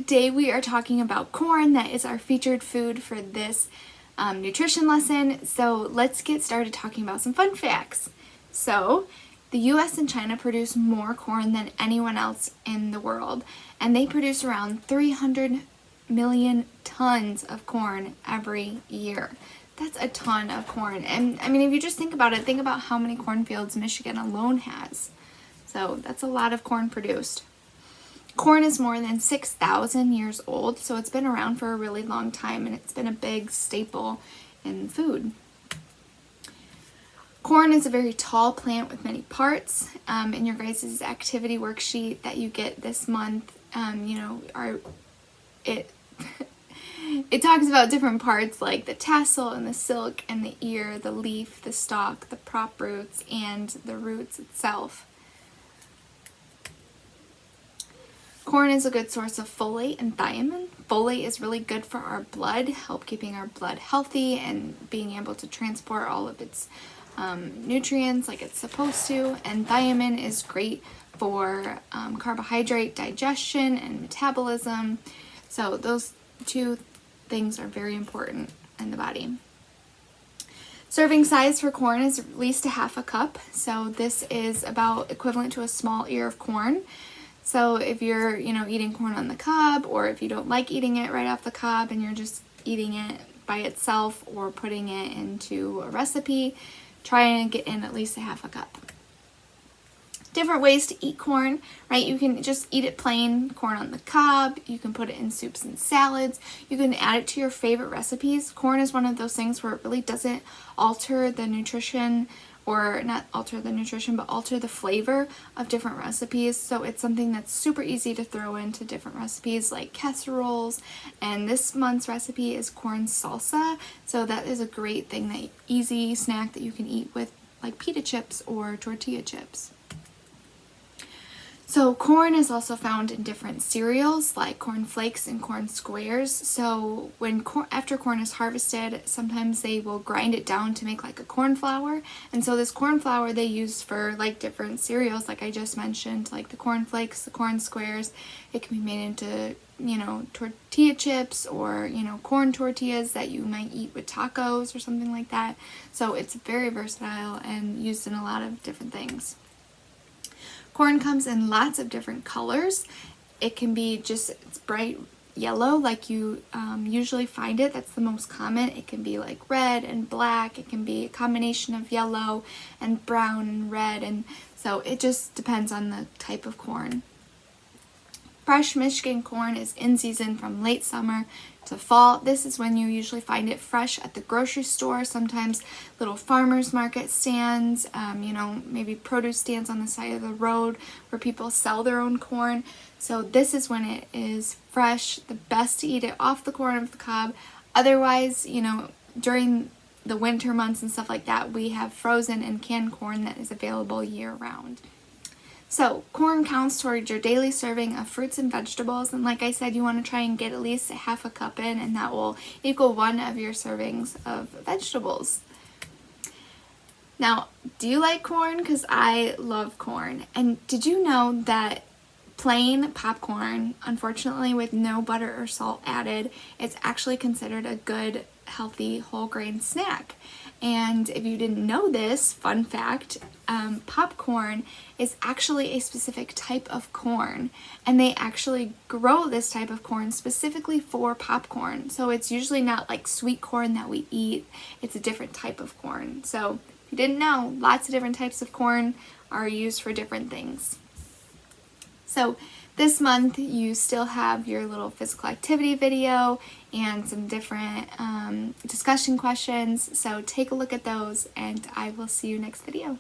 today we are talking about corn. That is our featured food for this nutrition lesson. So let's get started talking about some fun facts. So the US and China produce more corn than anyone else in the world, and they produce around 300 million tons of corn every year. That's a ton of corn. And I mean, if you just think about it, think about how many cornfields Michigan alone has. So that's a lot of corn produced. Corn is more than 6,000 years old, so it's been around for a really long time, and it's been a big staple in food. Corn is a very tall plant with many parts. In your guys' activity worksheet that you get this month, it talks about different parts like the tassel and the silk and the ear, the leaf, the stalk, the prop roots, and the roots itself. Corn is a good source of folate and thiamine. Folate is really good for our blood, help keeping our blood healthy and being able to transport all of its nutrients like it's supposed to. And thiamine is great for carbohydrate digestion and metabolism. So those two things are very important in the body. Serving size for corn is at least a half a cup. So this is about equivalent to a small ear of corn. So if you're, eating corn on the cob, or if you don't like eating it right off the cob and you're just eating it by itself or putting it into a recipe, try and get in at least a half a cup. Different ways to eat corn, right? You can just eat it plain, corn on the cob. You can put it in soups and salads. You can add it to your favorite recipes. Corn is one of those things where it really doesn't alter the nutrition, or not alter the nutrition, but alter the flavor of different recipes. So it's something that's super easy to throw into different recipes like casseroles. And this month's recipe is corn salsa. So that is a great thing, that easy snack that you can eat with like pita chips or tortilla chips. So corn is also found in different cereals like corn flakes and corn squares. So after corn is harvested, sometimes they will grind it down to make like a corn flour. And so this corn flour they use for like different cereals, like I just mentioned, like the corn flakes, the corn squares. It can be made into, tortilla chips or, corn tortillas that you might eat with tacos or something like that. So it's very versatile and used in a lot of different things. Corn comes in lots of different colors. It can be it's bright yellow like you usually find it. That's the most common. It can be like red and black. It can be a combination of yellow and brown and red. And so it just depends on the type of corn. Fresh Michigan corn is in season from late summer to fall. This is when you usually find it fresh at the grocery store, sometimes little farmers market stands, maybe produce stands on the side of the road where people sell their own corn. So this is when it is fresh, the best to eat it off the corn of the cob. Otherwise, during the winter months and stuff like that, we have frozen and canned corn that is available year round. So corn counts towards your daily serving of fruits and vegetables, and like I said, you want to try and get at least a half a cup in, and that will equal one of your servings of vegetables. Now, do you like corn? Because I love corn. And did you know that plain popcorn, unfortunately with no butter or salt added, it's actually considered a good, healthy, whole grain snack? And if you didn't know this, fun fact, popcorn is actually a specific type of corn, and they actually grow this type of corn specifically for popcorn. So it's usually not like sweet corn that we eat. It's a different type of corn. So if you didn't know, lots of different types of corn are used for different things. So this month you still have your little physical activity video and some different discussion questions. So take a look at those, and I will see you next video.